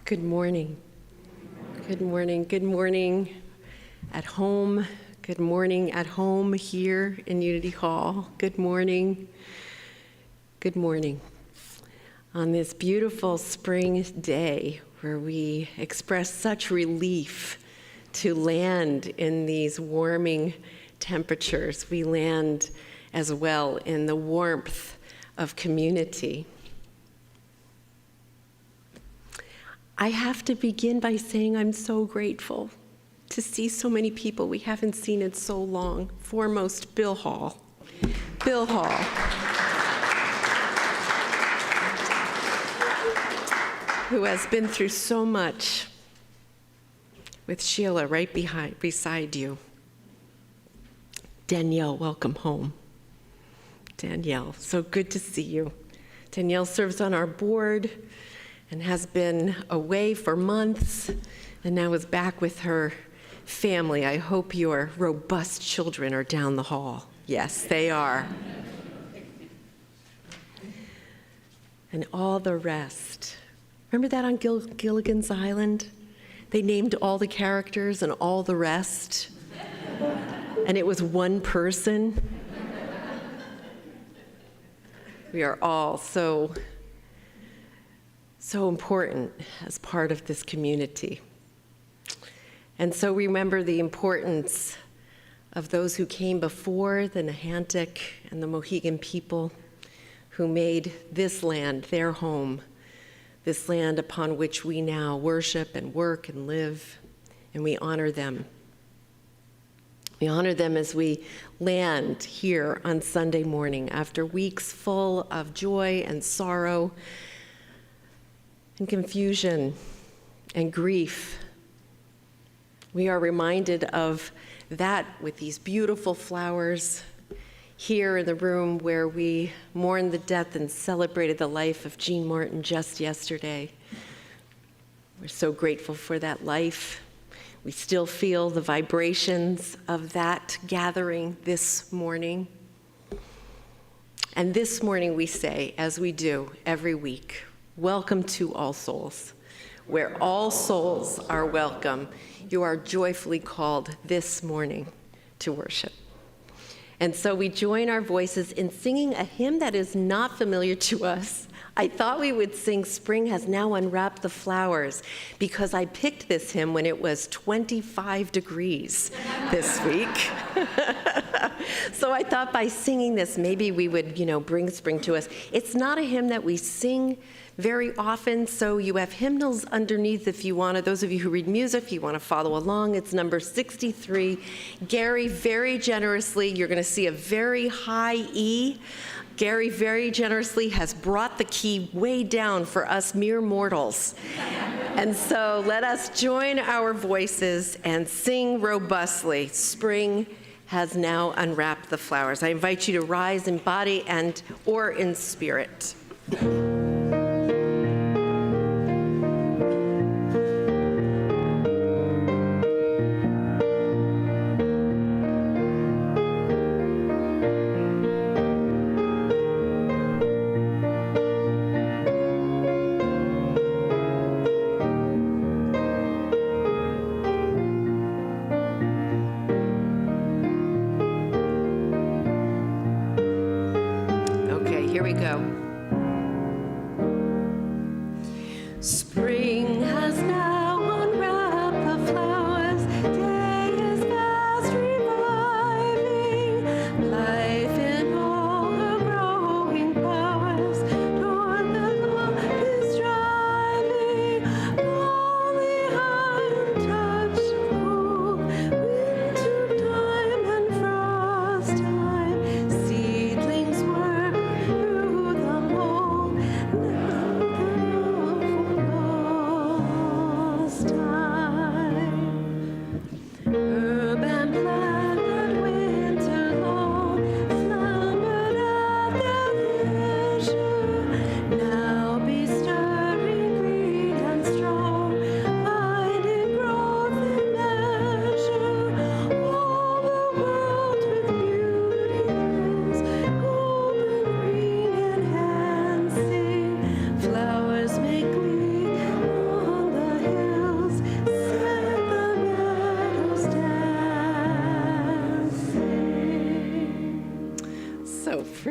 Good morning. Good morning. Good morning at home. Good morning at home here in Unity Hall. Good morning. Good morning. On this beautiful spring day where we express such relief to land in these warming temperatures, we land as well in the warmth of community. I have to begin by saying I'm so grateful to see so many people we haven't seen in so long. Foremost, Bill Hall. Bill Hall. Who has been through so much with Sheila right beside you. Danielle, welcome home. Danielle, so good to see you. Danielle serves on our board and has been away for months and now is back with her family. I hope your robust children are down the hall. Yes, they are. And all the rest. Remember that on Gilligan's Island? They named all the characters and all the rest. And it was one person. We are all so important as part of this community. And so remember the importance of those who came before, the Nahantic and the Mohegan people, who made this land their home, this land upon which we now worship and work and live, and we honor them. We honor them as we land here on Sunday morning after weeks full of joy and sorrow and confusion and grief. We are reminded of that with these beautiful flowers here in the room where we mourned the death and celebrated the life of Jean Martin just yesterday. We're so grateful for that life. We still feel the vibrations of that gathering this morning. And this morning we say, as we do every week, welcome to All Souls. Where all souls are welcome, you are joyfully called this morning to worship. And so we join our voices in singing a hymn that is not familiar to us. I thought we would sing Spring Has Now Unwrapped the Flowers because I picked this hymn when it was 25 degrees this week. So I thought by singing this, maybe we would, bring spring to us. It's not a hymn that we sing very often, so you have hymnals underneath if you want to. Those of you who read music, if you want to follow along, it's number 63. Gary, very generously, you're going to see a very high E. Gary very generously has brought the key way down for us mere mortals. And so let us join our voices and sing robustly, Spring Has Now Unwrapped the Flowers. I invite you to rise in body and or in spirit. Here we go. Spring has now unwrapped the flowers. Day is fast reviving. Life in all her growing powers. Toward the goal is striving. Lonely untouched cold. Winter time and frost time. Seedlings work through the mold. Now the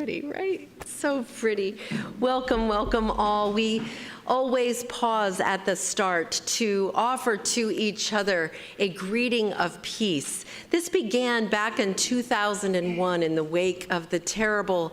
pretty, right? So pretty. Welcome, welcome all. We always pause at the start to offer to each other a greeting of peace. This began back in 2001 in the wake of the terrible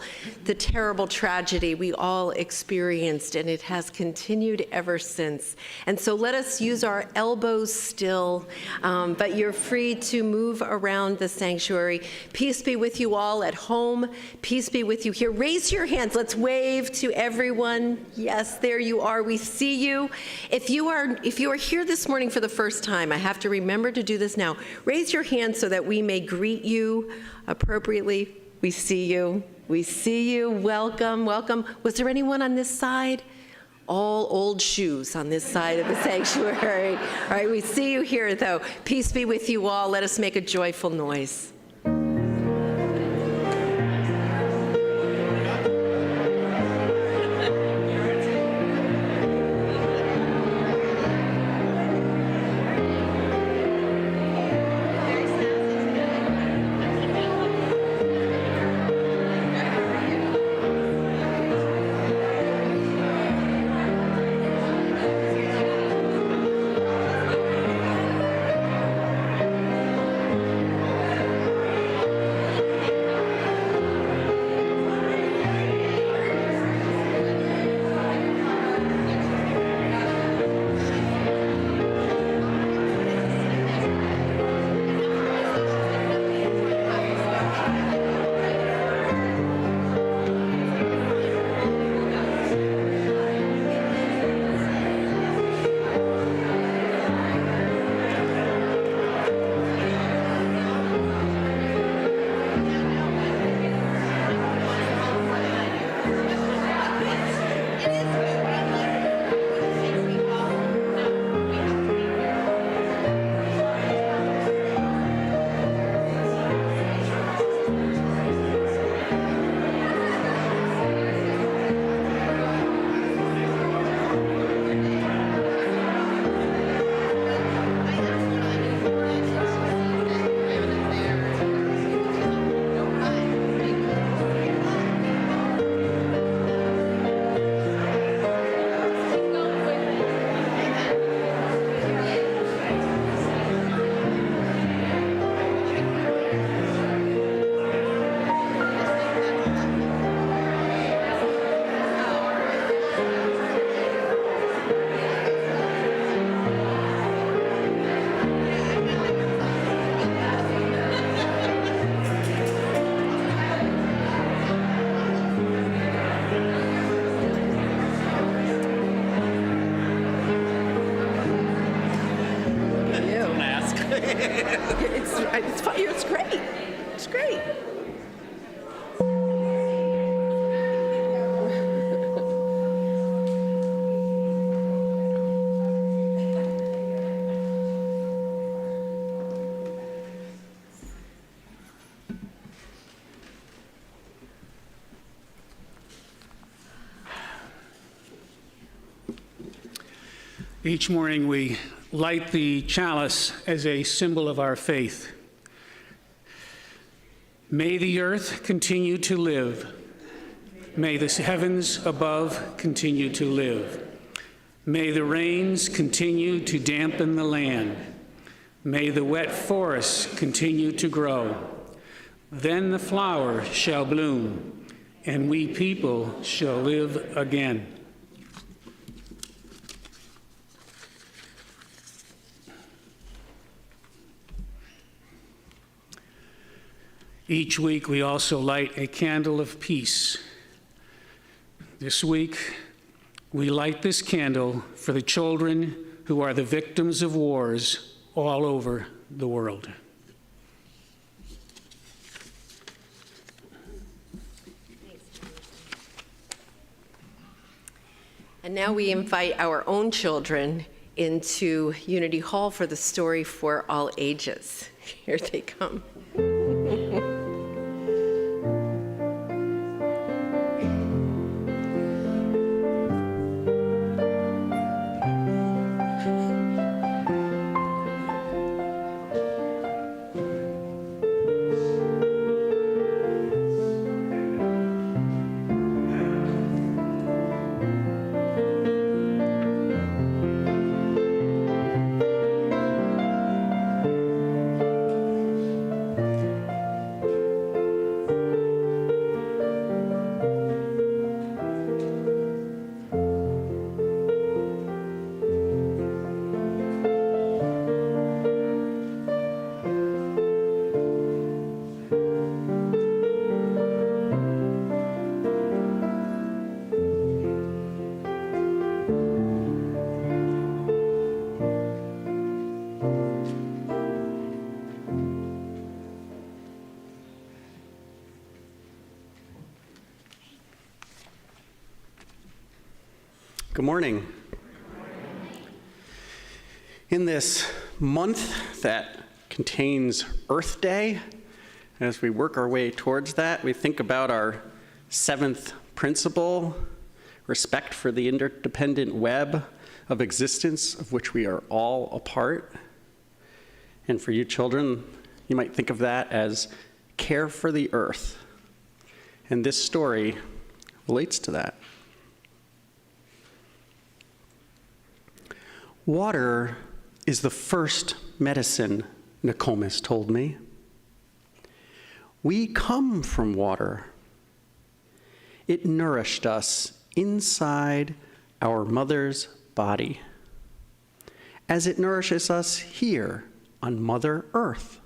tragedy we all experienced, and it has continued ever since. And so let us use our elbows still, but you're free to move around the sanctuary. Peace be with you all at home. Peace be with you here. Raise your hands. Let's wave to everyone. Yes, there you are. We see you. If you are here this morning for the first time, I have to remember to do this now. Raise your hand so that we may greet you appropriately. We see you. We see you. Welcome, welcome. Was there anyone on this side? All old shoes on this side of the sanctuary. All right, we see you here, though. Peace be with you all. Let us make a joyful noise. It's great. It's great. Each morning we light the chalice as a symbol of our faith. May the earth continue to live. May the heavens above continue to live. May the rains continue to dampen the land. May the wet forests continue to grow. Then the flower shall bloom, and we people shall live again. Each week, we also light a candle of peace. This week, we light this candle for the children who are the victims of wars all over the world. And now we invite our own children into Unity Hall for the story for all ages. Here they come. Good morning. In this month that contains Earth Day, as we work our way towards that, we think about our seventh principle, respect for the interdependent web of existence of which we are all a part. And for you children, you might think of that as care for the earth. And this story relates to that. Water is the first medicine, Nokomis told me. We come from water. It nourished us inside our mother's body, as it nourishes us here on Mother Earth.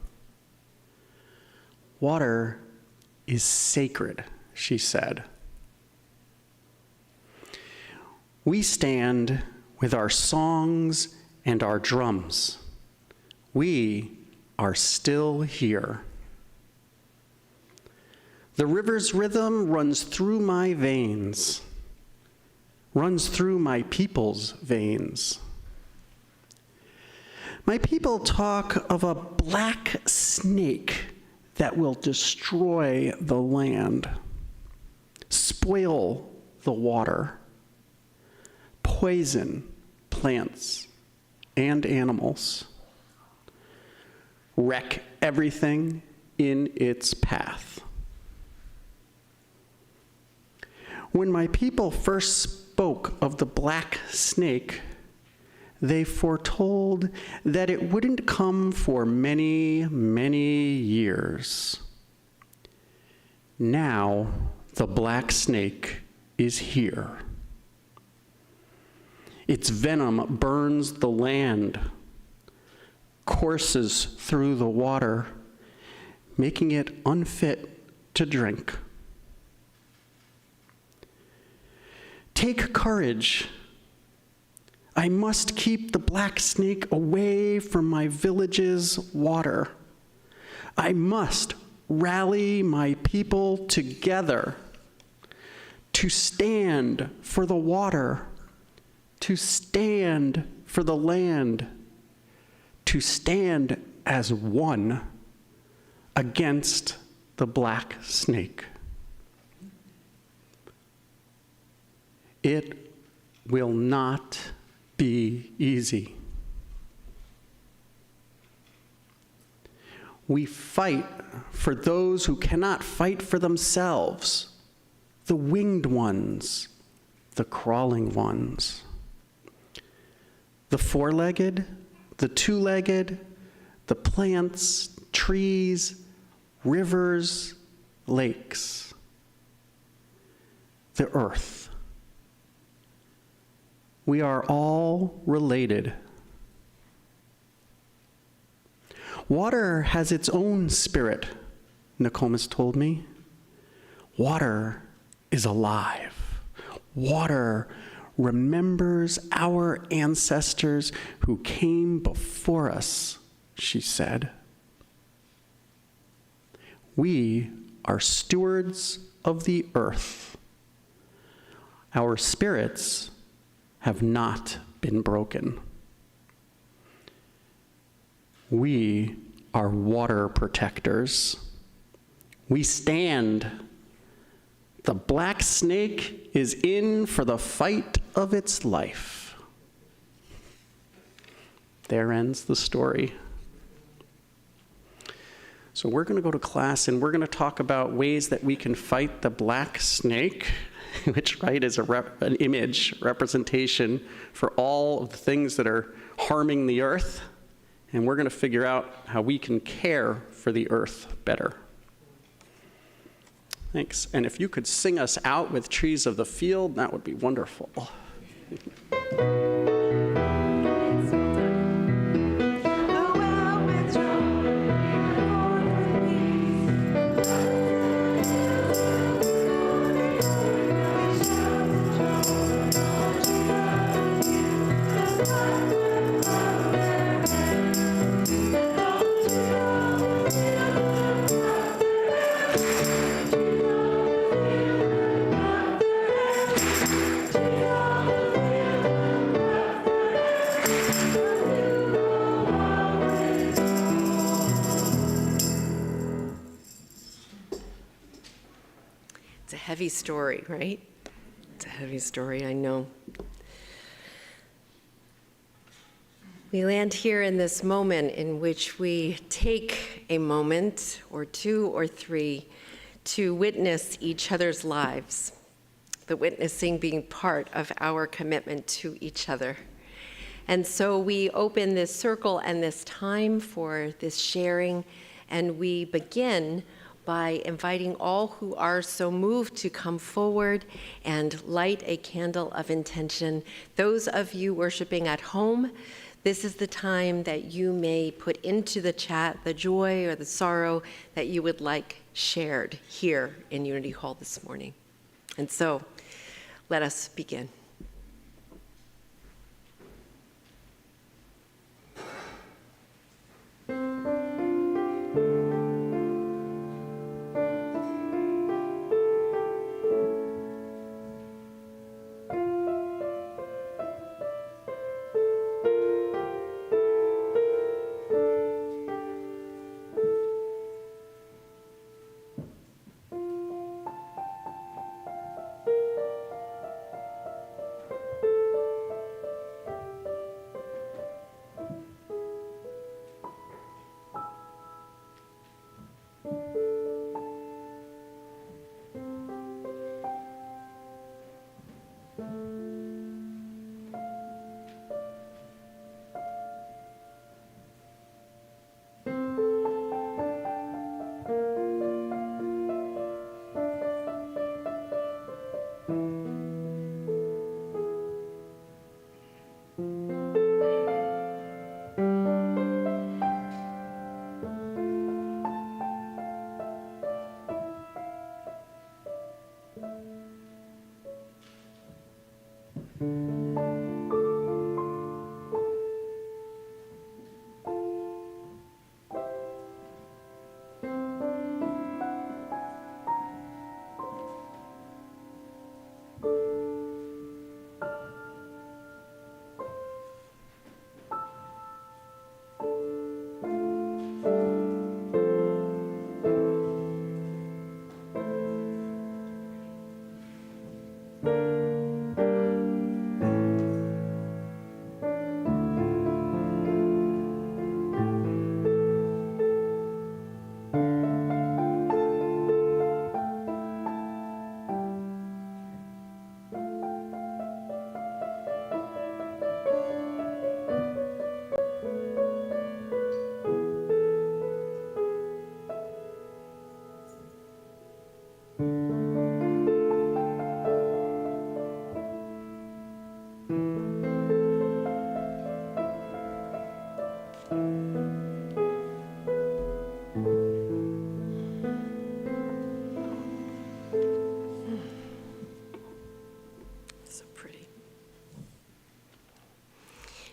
Water is sacred, she said. We stand with our songs and our drums. We are still here. The river's rhythm runs through my veins, runs through my people's veins. My people talk of a black snake that will destroy the land, spoil the water, poison plants and animals, wreck everything in its path. When my people first spoke of the black snake, they foretold that it wouldn't come for many, many years. Now, the black snake is here. Its venom burns the land, courses through the water, making it unfit to drink. Take courage. I must keep the black snake away from my village's water. I must rally my people together to stand for the water, to stand for the land, to stand as one against the black snake. It will not be easy. We fight for those who cannot fight for themselves, the winged ones, the crawling ones, the four-legged, the two-legged, the plants, trees, rivers, lakes, the earth. We are all related. Water has its own spirit, Nokomis told me. Water is alive. Water remembers our ancestors who came before us, she said. We are stewards of the earth. Our spirits have not been broken. We are water protectors. We stand. The black snake is in for the fight of its life. There ends the story. So we're going to go to class and we're going to talk about ways that we can fight the black snake, which, right, is an image, representation for all of the things that are harming the earth. And we're going to figure out how we can care for the earth better. Thanks. And if you could sing us out with Trees of the Field, that would be wonderful. heavy story, right? It's a heavy story, I know. We land here in this moment in which we take a moment or two or three to witness each other's lives, the witnessing being part of our commitment to each other. And so we open this circle and this time for this sharing, and we begin by inviting all who are so moved to come forward and light a candle of intention. Those of you worshiping at home, this is the time that you may put into the chat the joy or the sorrow that you would like shared here in Unity Hall this morning. And so, let us begin.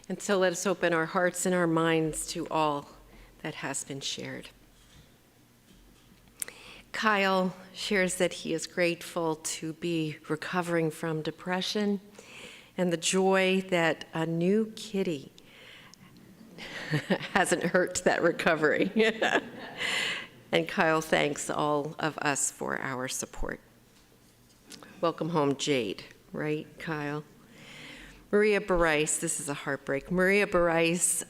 And so let us open our hearts and our minds to all that has been shared. Kyle shares that he is grateful to be recovering from depression and the joy that a new kitty hasn't hurt that recovery. And Kyle thanks all of us for our support. Welcome home, Jade, right, Kyle? Maria Barais, this is a heartbreak. Maria Barais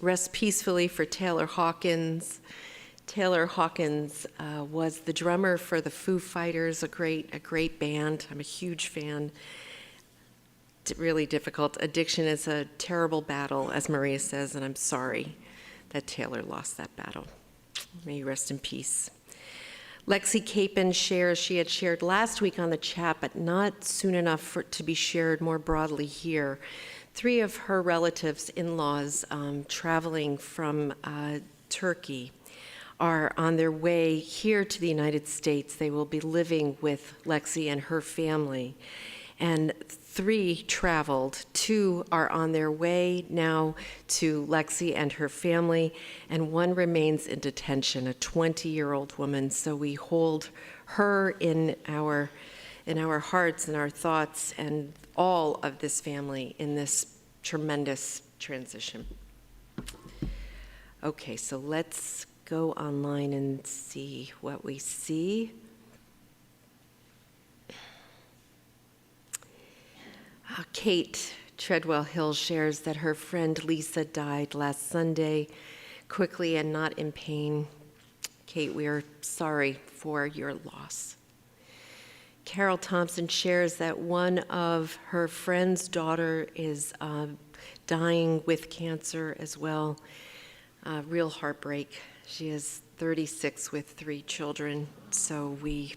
rests peacefully for Taylor Hawkins. Taylor Hawkins was the drummer for the Foo Fighters, a great band. I'm a huge fan. Really difficult. Addiction is a terrible battle, as Maria says, and I'm sorry that Taylor lost that battle. May you rest in peace. Lexi Capon shares, she had shared last week on the chat, but not soon enough for it to be shared more broadly here. 3 of her relatives, in-laws, traveling from Turkey, are on their way here to the United States. They will be living with Lexi and her family. And 3 traveled. 2 are on their way now to Lexi and her family, and 1 remains in detention, a 20-year-old woman. So we hold her in our hearts and our thoughts, and all of this family in this tremendous transition. Okay, so let's go online and see what we see. Kate Treadwell Hill shares that her friend Lisa died last Sunday, quickly and not in pain. Kate, we are sorry for your loss. Carol Thompson shares that one of her friend's daughter is dying with cancer as well. Real heartbreak. She is 36 with 3 children, so we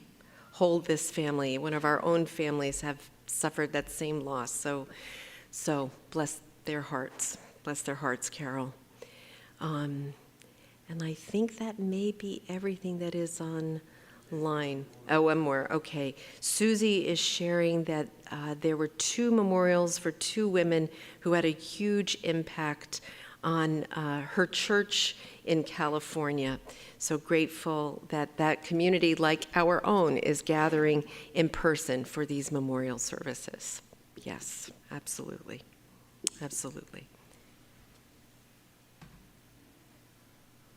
hold this family. One of our own families have suffered that same loss, so bless their hearts. Bless their hearts, Carol. And I think that may be everything that is online. Oh, one more. Okay. Susie is sharing that there were 2 memorials for 2 women who had a huge impact on her church in California. So grateful that that community, like our own, is gathering in person for these memorial services. Yes, absolutely. Absolutely.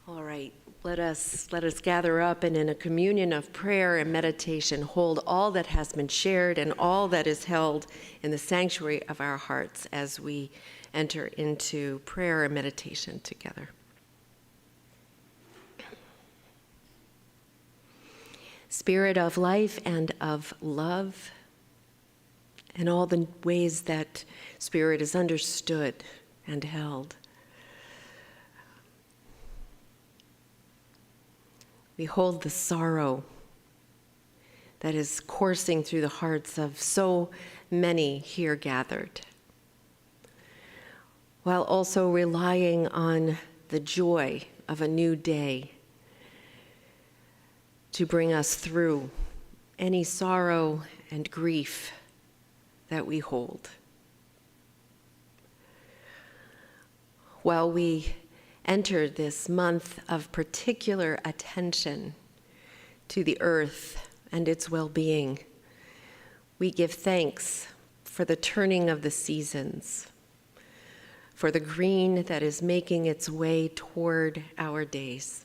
All right, let us gather up and in a communion of prayer and meditation hold all that has been shared and all that is held in the sanctuary of our hearts as we enter into prayer and meditation together. Spirit of life and of love, and all the ways that Spirit is understood and held. We hold the sorrow that is coursing through the hearts of so many here gathered, while also relying on the joy of a new day to bring us through any sorrow and grief that we hold. While we enter this month of particular attention to the earth and its well-being, we give thanks for the turning of the seasons, for the green that is making its way toward our days.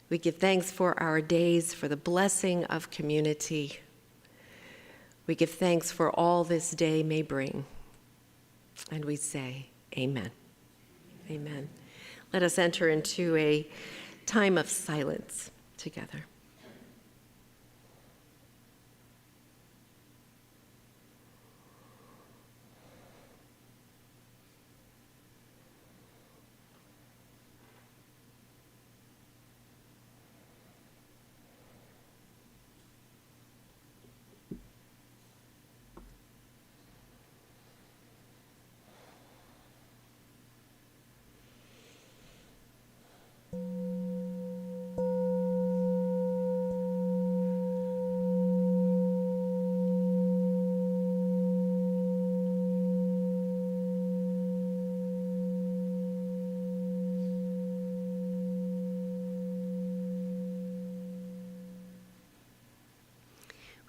We give thanks for our days, for the blessing of community. We give thanks for all this day may bring. And we say, Amen. Amen. Let us enter into a time of silence together.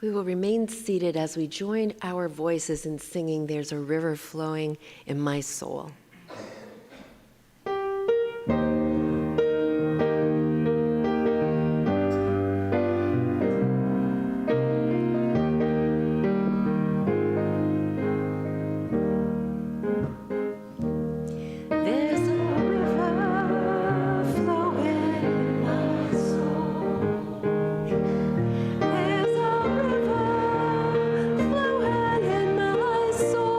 We will remain seated as we join our voices in singing, "There's a River Flowing in My Soul." There's a river flowing in my soul. There's a river flowing in my soul.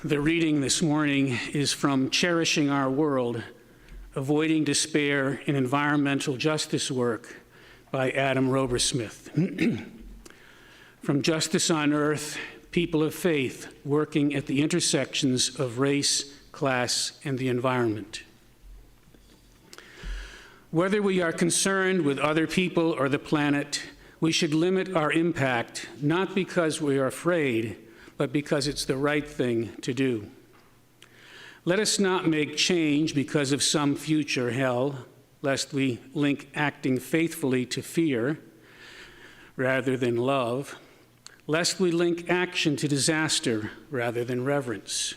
The reading this morning is from Cherishing Our World, Avoiding Despair in Environmental Justice Work by Adam Robersmith. From Justice on Earth, People of Faith Working at the Intersections of Race, Class, and the Environment. Whether we are concerned with other people or the planet, we should limit our impact, not because we are afraid, but because it's the right thing to do. Let us not make change because of some future hell, lest we link acting faithfully to fear rather than love, lest we link action to disaster rather than reverence.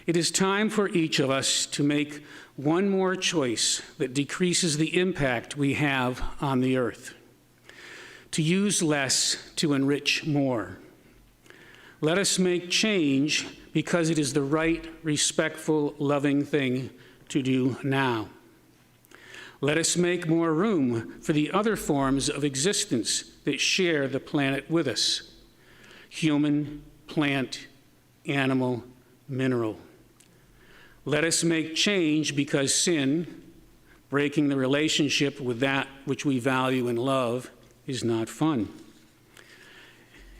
It is time for each of us to make one more choice that decreases the impact we have on the earth, to use less to enrich more. Let us make change because it is the right, respectful, loving thing to do now. Let us make more room for the other forms of existence that share the planet with us: human, plant, animal, mineral. Let us make change because sin, breaking the relationship with that which we value and love, is not fun.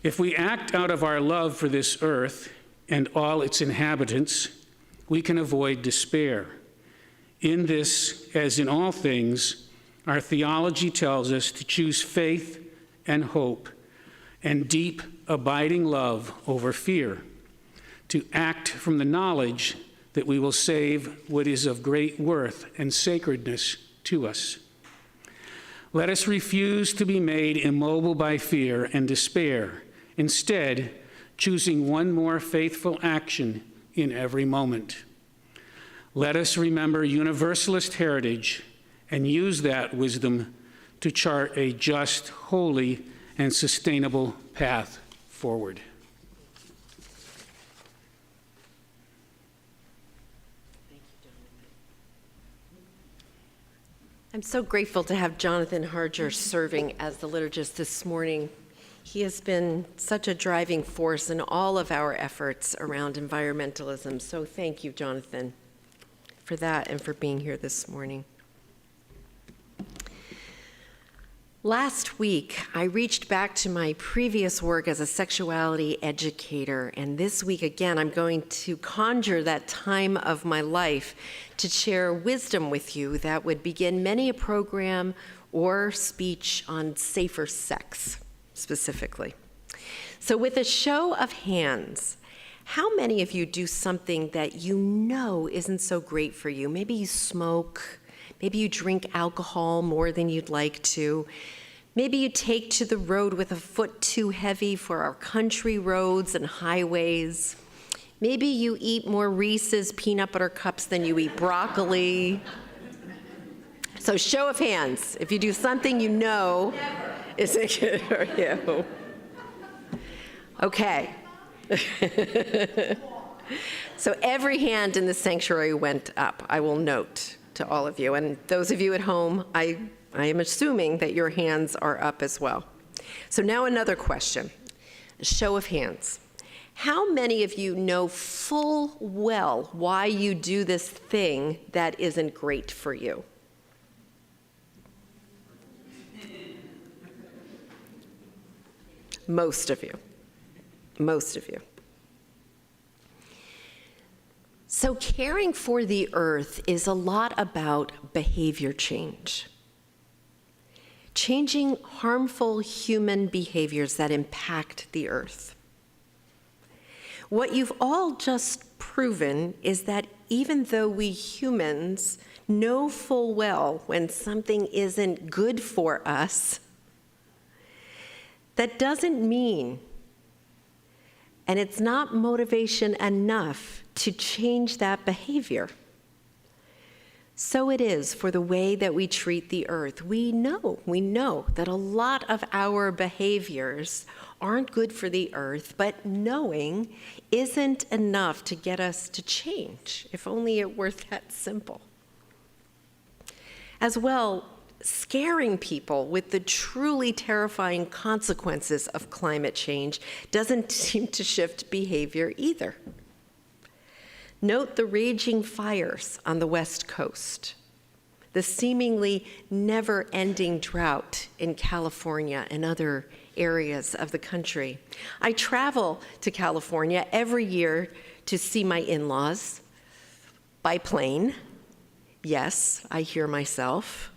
If we act out of our love for this earth and all its inhabitants, we can avoid despair. In this, as in all things, our theology tells us to choose faith and hope and deep, abiding love over fear, to act from the knowledge that we will save what is of great worth and sacredness to us. Let us refuse to be made immobile by fear and despair, instead choosing one more faithful action in every moment. Let us remember universalist heritage and use that wisdom to chart a just, holy, and sustainable path forward. I'm so grateful to have Jonathan Harger serving as the liturgist this morning. He has been such a driving force in all of our efforts around environmentalism. So thank you, Jonathan, for that and for being here this morning. Last week, I reached back to my previous work as a sexuality educator, and this week again, I'm going to conjure that time of my life to share wisdom with you that would begin many a program or speech on safer sex, specifically. So with a show of hands, how many of you do something that you know isn't so great for you? Maybe you smoke, maybe you drink alcohol more than you'd like to. Maybe you take to the road with a foot too heavy for our country roads and highways. Maybe you eat more Reese's peanut butter cups than you eat broccoli. So show of hands, if you do something you know isn't good for you. Okay. So every hand in the sanctuary went up, I will note to all of you. And those of you at home, I am assuming that your hands are up as well. So now another question, a show of hands. How many of you know full well why you do this thing that isn't great for you? Most of you. Most of you. So caring for the earth is a lot about behavior change. Changing harmful human behaviors that impact the earth. What you've all just proven is that even though we humans know full well when something isn't good for us, that doesn't mean, and it's not motivation enough to change that behavior. So it is for the way that we treat the earth. We know that a lot of our behaviors aren't good for the earth, but knowing isn't enough to get us to change, if only it were that simple. As well, scaring people with the truly terrifying consequences of climate change doesn't seem to shift behavior either. Note the raging fires on the West Coast, the seemingly never-ending drought in California and other areas of the country. I travel to California every year to see my in-laws by plane. Yes, I hear myself.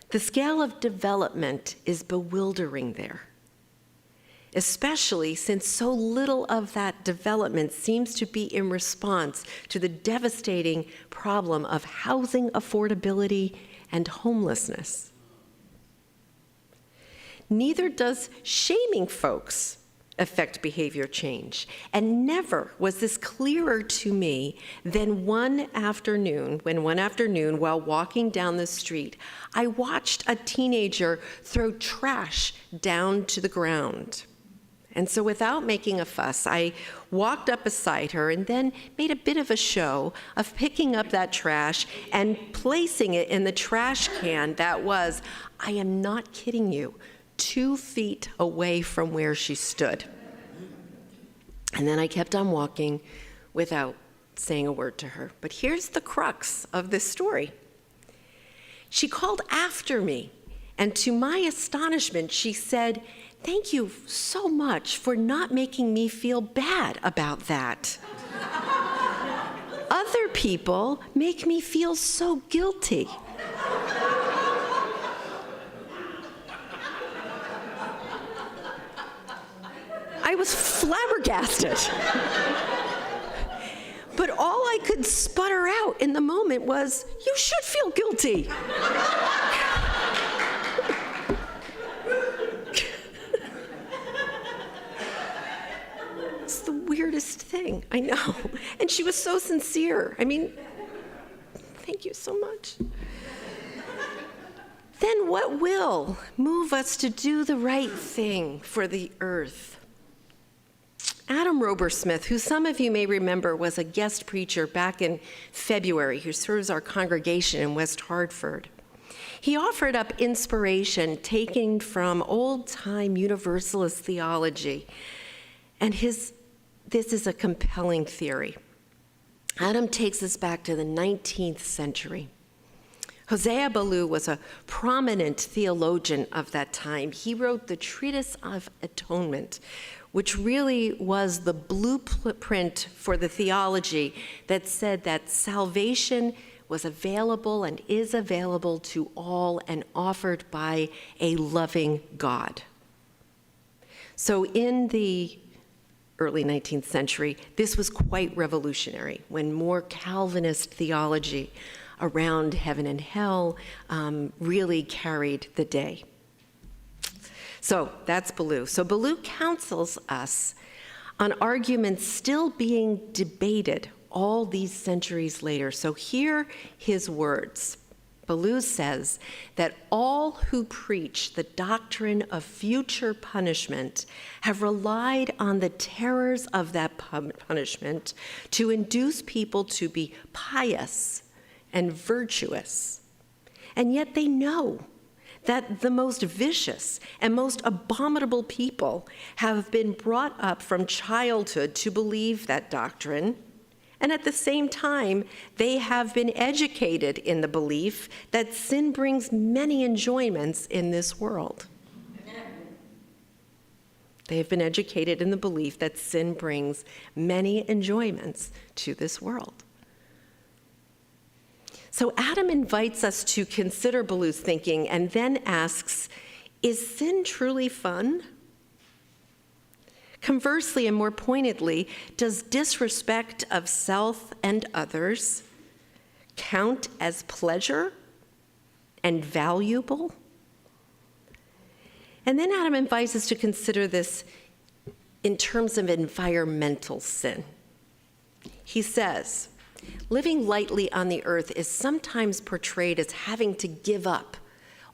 The scale of development is bewildering there, especially since so little of that development seems to be in response to the devastating problem of housing affordability and homelessness. Neither does shaming folks affect behavior change. And never was this clearer to me than one afternoon, while walking down the street, I watched a teenager throw trash down to the ground. And so without making a fuss, I walked up beside her and then made a bit of a show of picking up that trash and placing it in the trash can that was, I am not kidding you, 2 feet away from where she stood. And then I kept on walking without saying a word to her. But here's the crux of this story. She called after me, and to my astonishment, she said, "Thank you so much for not making me feel bad about that. Other people make me feel so guilty." I was flabbergasted. But all I could sputter out in the moment was, "You should feel guilty." It's the weirdest thing, I know. And she was so sincere. I mean, thank you so much. Then what will move us to do the right thing for the earth? Adam Robersmith, who some of you may remember was a guest preacher back in February, who serves our congregation in West Hartford, he offered up inspiration taken from old-time Universalist theology. And this is a compelling theory. Adam takes us back to the 19th century. Hosea Ballou was a prominent theologian of that time. He wrote the Treatise of Atonement, which really was the blueprint for the theology that said that salvation was available and is available to all and offered by a loving God. So in the early 19th century, this was quite revolutionary when more Calvinist theology around heaven and hell really carried the day. So that's Ballou. So Ballou counsels us on arguments still being debated all these centuries later. So hear his words. Ballou says that all who preach the doctrine of future punishment have relied on the terrors of that punishment to induce people to be pious and virtuous. And yet they know that the most vicious and most abominable people have been brought up from childhood to believe that doctrine, and at the same time, they have been educated in the belief that sin brings many enjoyments in this world. They have been educated in the belief that sin brings many enjoyments to this world. So Adam invites us to consider Ballou's thinking and then asks, is sin truly fun? Conversely, and more pointedly, does disrespect of self and others count as pleasure and valuable? And then Adam invites us to consider this in terms of environmental sin. He says, living lightly on the earth is sometimes portrayed as having to give up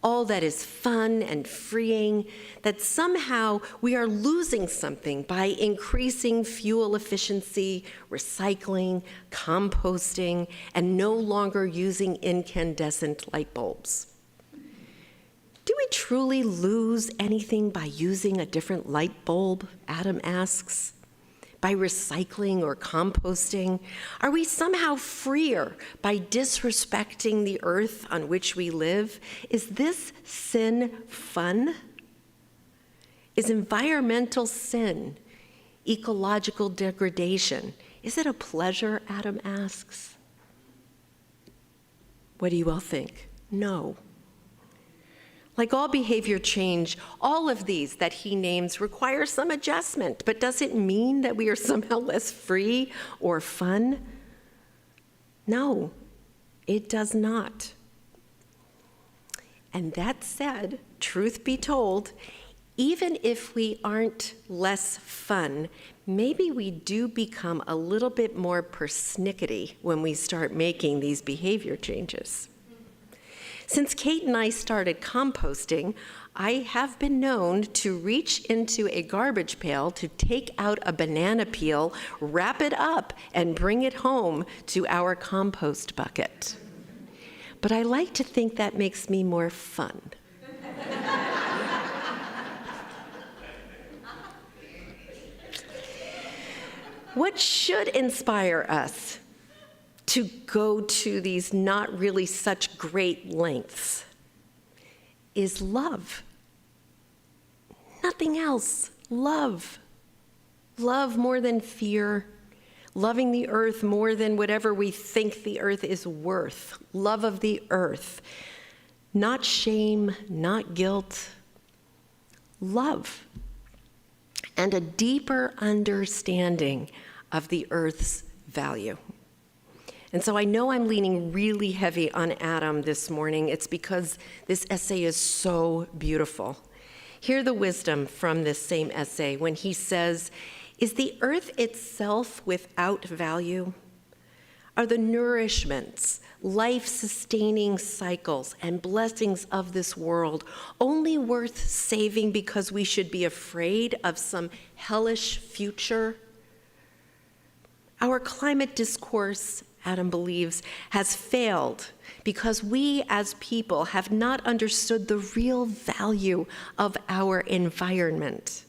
all that is fun and freeing, that somehow we are losing something by increasing fuel efficiency, recycling, composting, and no longer using incandescent light bulbs. Do we truly lose anything by using a different light bulb? Adam asks. by recycling or composting? Are we somehow freer by disrespecting the earth on which we live? Is this sin fun? Is environmental sin, ecological degradation, is it a pleasure, Adam asks? What do you all think? No. Like all behavior change, all of these that he names require some adjustment, but does it mean that we are somehow less free or fun? No, it does not. And that said, truth be told, even if we aren't less fun, maybe we do become a little bit more persnickety when we start making these behavior changes. Since Kate and I started composting, I have been known to reach into a garbage pail to take out a banana peel, wrap it up, and bring it home to our compost bucket. But I like to think that makes me more fun. What should inspire us to go to these not really such great lengths is love. Nothing else. Love. Love more than fear. Loving the earth more than whatever we think the earth is worth. Love of the earth. Not shame, not guilt. Love. And a deeper understanding of the earth's value. And so I know I'm leaning really heavy on Adam this morning. It's because this essay is so beautiful. Hear the wisdom from this same essay when he says, "Is the earth itself without value? Are the nourishments, life-sustaining cycles, and blessings of this world only worth saving because we should be afraid of some hellish future? Our climate discourse, Adam believes, has failed because we as people have not understood the real value of our environment.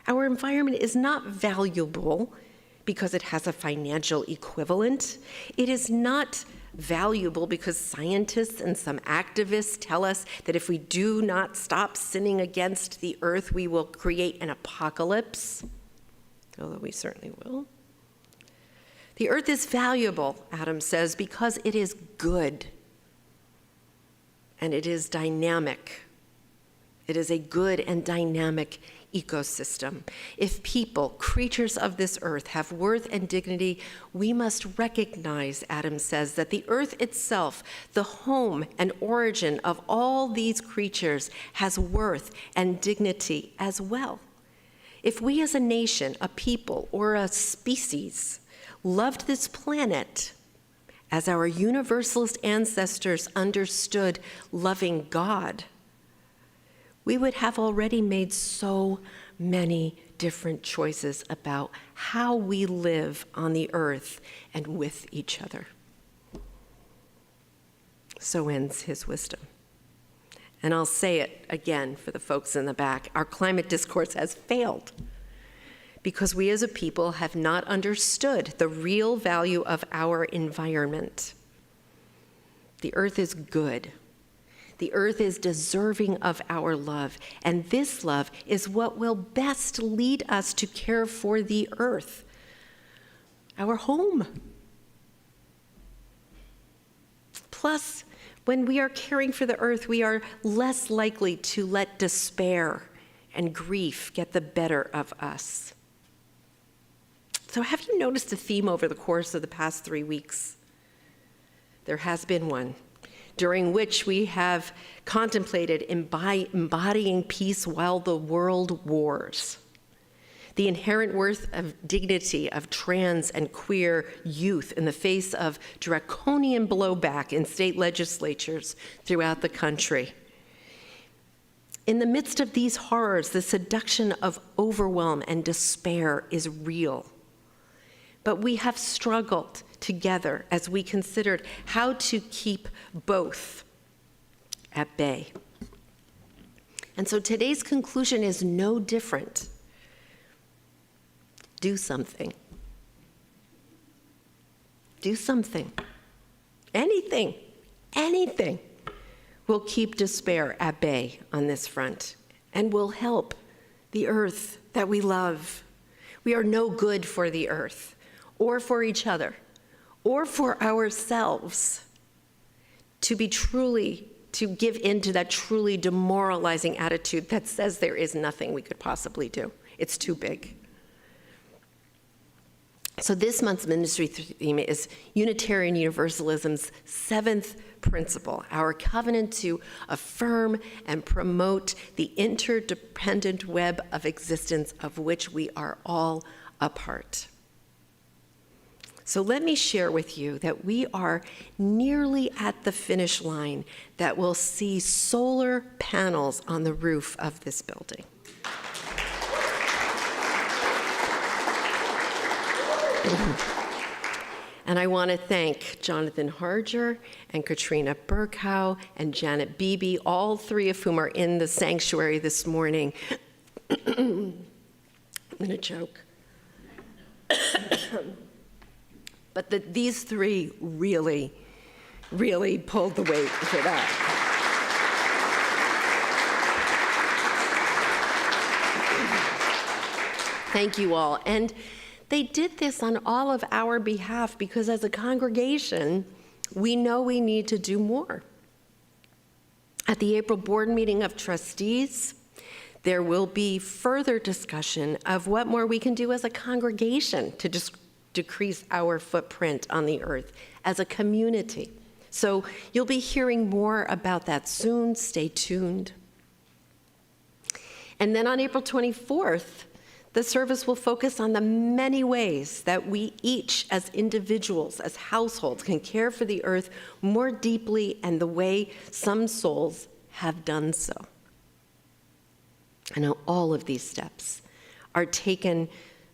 Our environment is not valuable because it has a financial equivalent. It is not valuable because scientists and some activists tell us that if we do not stop sinning against the earth, we will create an apocalypse, although we certainly will. The earth is valuable, Adam says, because it is good and it is dynamic. It is a good and dynamic ecosystem. If people, creatures of this earth, have worth and dignity, we must recognize, Adam says, that the earth itself, the home and origin of all these creatures, has worth and dignity as well. If we as a nation, a people, or a species loved this planet as our universalist ancestors understood loving God, we would have already made so many different choices about how we live on the earth and with each other. So ends his wisdom. And I'll say it again for the folks in the back. Our climate discourse has failed because we as a people have not understood the real value of our environment. The earth is good. The earth is deserving of our love, and this love is what will best lead us to care for the earth, our home. Plus, when we are caring for the earth, we are less likely to let despair and grief get the better of us. So have you noticed a theme over the course of the past 3 weeks? There has been one, during which we have contemplated embodying peace while the world wars. The inherent worth of dignity of trans and queer youth in the face of draconian blowback in state legislatures throughout the country. In the midst of these horrors, the seduction of overwhelm and despair is real. But we have struggled together as we considered how to keep both at bay. And so today's conclusion is no different. Do something. Do something. Anything, anything will keep despair at bay on this front and will help the earth that we love. We are no good for the earth or for each other or for ourselves to give in to that truly demoralizing attitude that says there is nothing we could possibly do. It's too big. So this month's ministry theme is Unitarian Universalism's seventh principle, our covenant to affirm and promote the interdependent web of existence of which we are all a part. So let me share with you that we are nearly at the finish line that will see solar panels on the roof of this building. And I want to thank Jonathan Harger and Katrina Burkhow and Janet Beebe, all three of whom are in the sanctuary this morning. I'm going to choke. But these three really, really pulled the weight for that. Thank you all. And they did this on all of our behalf because as a congregation, we know we need to do more. At the April board meeting of trustees, there will be further discussion of what more we can do as a congregation to decrease our footprint on the earth as a community. So you'll be hearing more about that soon. Stay tuned. And then on April 24th, the service will focus on the many ways that we each as individuals, as households, can care for the earth more deeply and the way some souls have done so. I know all of these steps are taken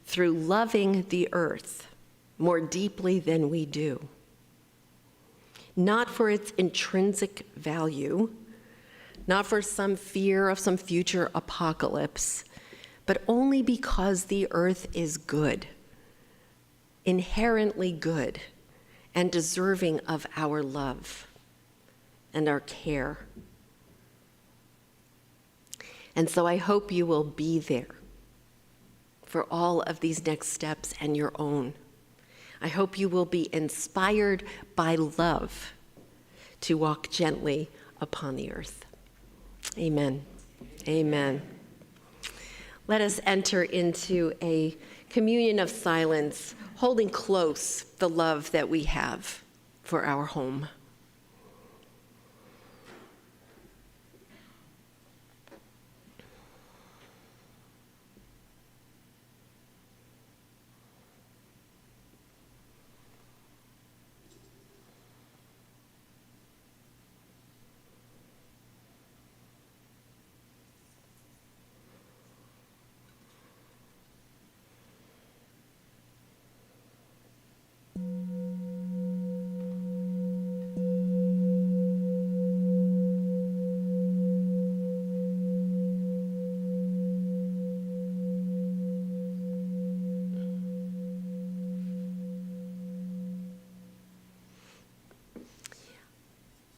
through loving the earth more deeply than we do. Not for its intrinsic value, not for some fear of some future apocalypse, but only because the earth is good, inherently good, and deserving of our love and our care. And so I hope you will be there for all of these next steps and your own. I hope you will be inspired by love to walk gently upon the earth. Amen. Amen. Let us enter into a communion of silence, holding close the love that we have for our home.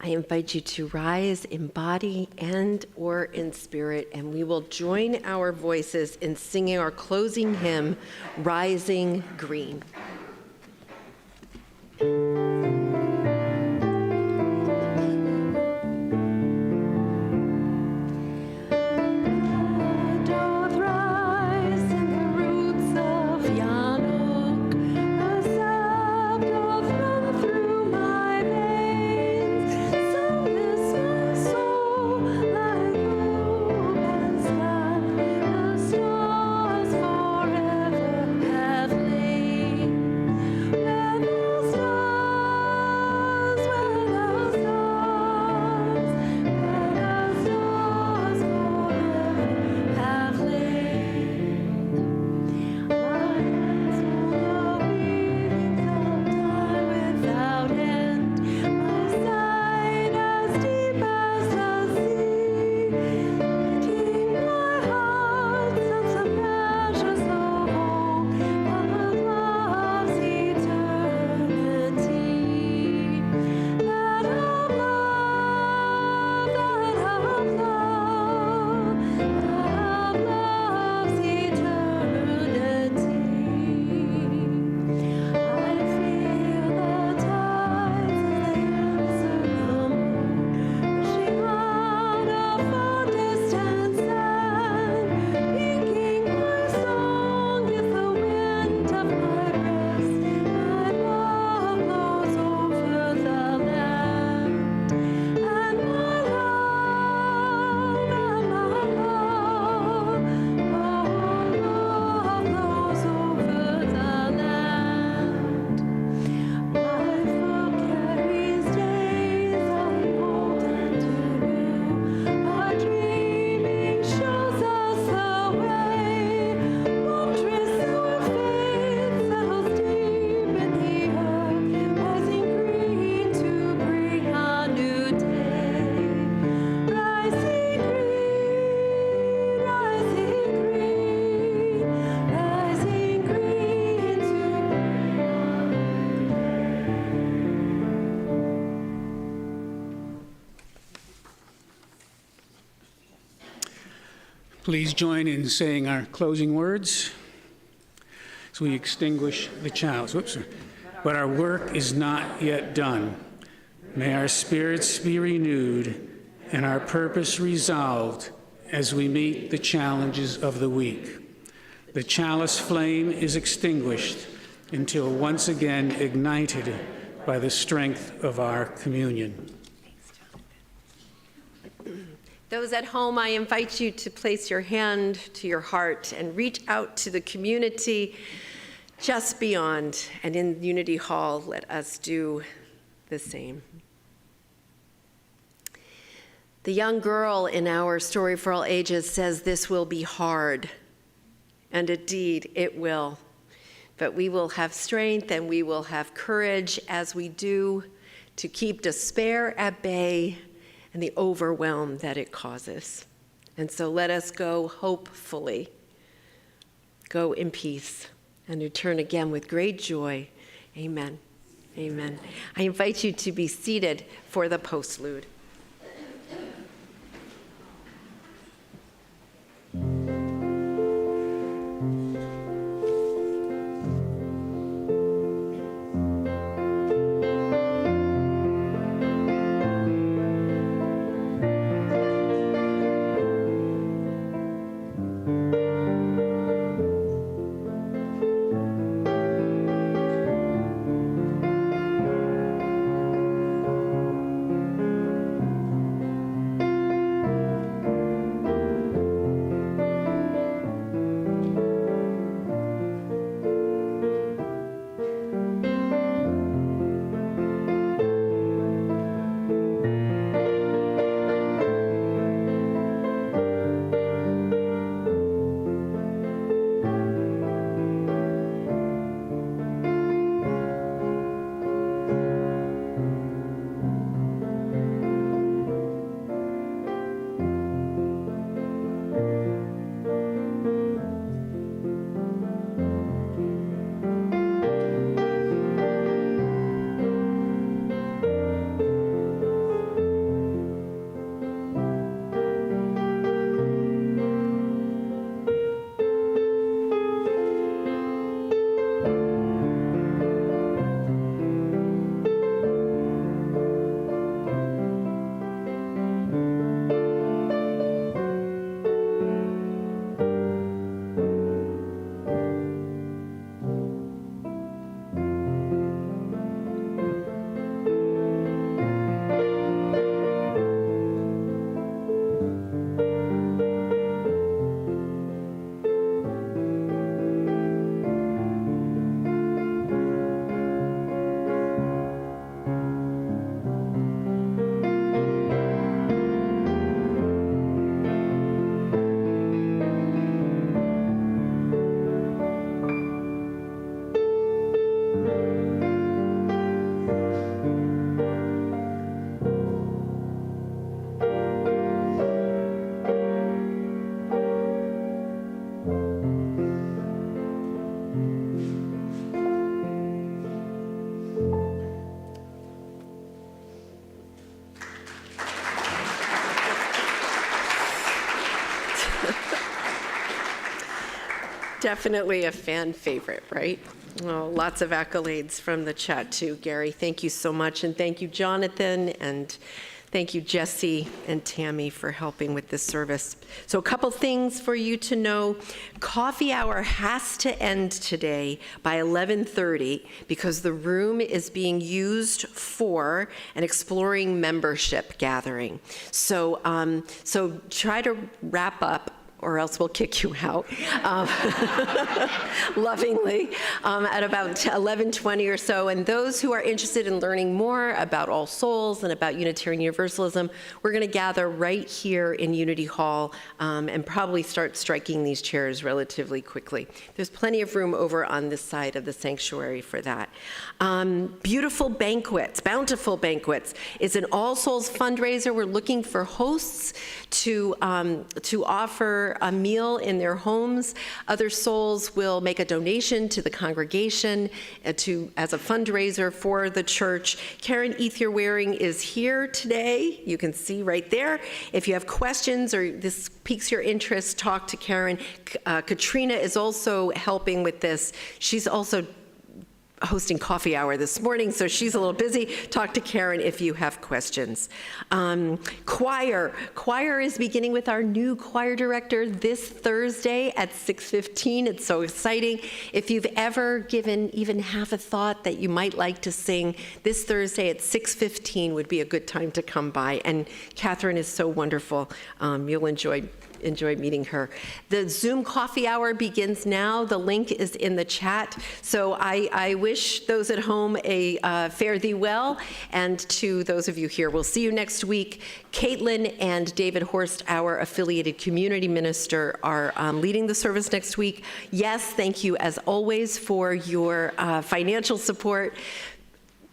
I invite you to rise in body and or in spirit, and we will join our voices in singing our closing hymn, Rising Green. Please join in saying our closing words as we extinguish the chalice. Whoops. But our work is not yet done. May our spirits be renewed and our purpose resolved as we meet the challenges of the week. The chalice flame is extinguished until once again ignited by the strength of our communion. Those at home, I invite you to place your hand to your heart and reach out to the community just beyond. And in Unity Hall, let us do the same. The young girl in our Story for All Ages says this will be hard. And indeed, it will. But we will have strength and we will have courage as we do to keep despair at bay and the overwhelm that it causes. And so let us go hopefully, go in peace, and return again with great joy. Amen. Amen. I invite you to be seated for the postlude. Definitely a fan favorite, right? Oh, lots of accolades from the chat too, Gary. Thank you so much. And thank you, Jonathan, and thank you, Jesse and Tammy, for helping with this service. So a couple things for you to know. Coffee hour has to end today by 11:30 because the room is being used for an exploring membership gathering. So, so try to wrap up, or else we'll kick you out, lovingly, at about 11:20 or so. And those who are interested in learning more about All Souls and about Unitarian Universalism, we're going to gather right here in Unity Hall and probably start striking these chairs relatively quickly. There's plenty of room over on this side of the sanctuary for that. Beautiful banquets, bountiful banquets, is an All Souls fundraiser. We're looking for hosts to offer for a meal in their homes. Other souls will make a donation to the congregation as a fundraiser for the church. Karen Ether-Waring is here today. You can see right there. If you have questions or this piques your interest, talk to Karen. Katrina is also helping with this. She's also hosting coffee hour this morning, so she's a little busy. Talk to Karen if you have questions. Choir is beginning with our new choir director this Thursday at 6:15. It's so exciting. If you've ever given even half a thought that you might like to sing, this Thursday at 6:15 would be a good time to come by. And Catherine is so wonderful. You'll enjoy meeting her. The Zoom coffee hour begins now. The link is in the chat. So I wish those at home a fare thee well, and to those of you here, we'll see you next week. Caitlin and David Horst, our affiliated community minister, are leading the service next week. Yes, thank you as always for your financial support.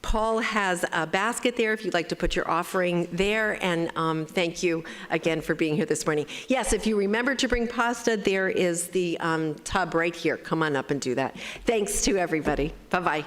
Paul has a basket there if you'd like to put your offering there, and thank you again for being here this morning. Yes, if you remember to bring pasta, there is the tub right here. Come on up and do that. Thanks to everybody. Bye-bye.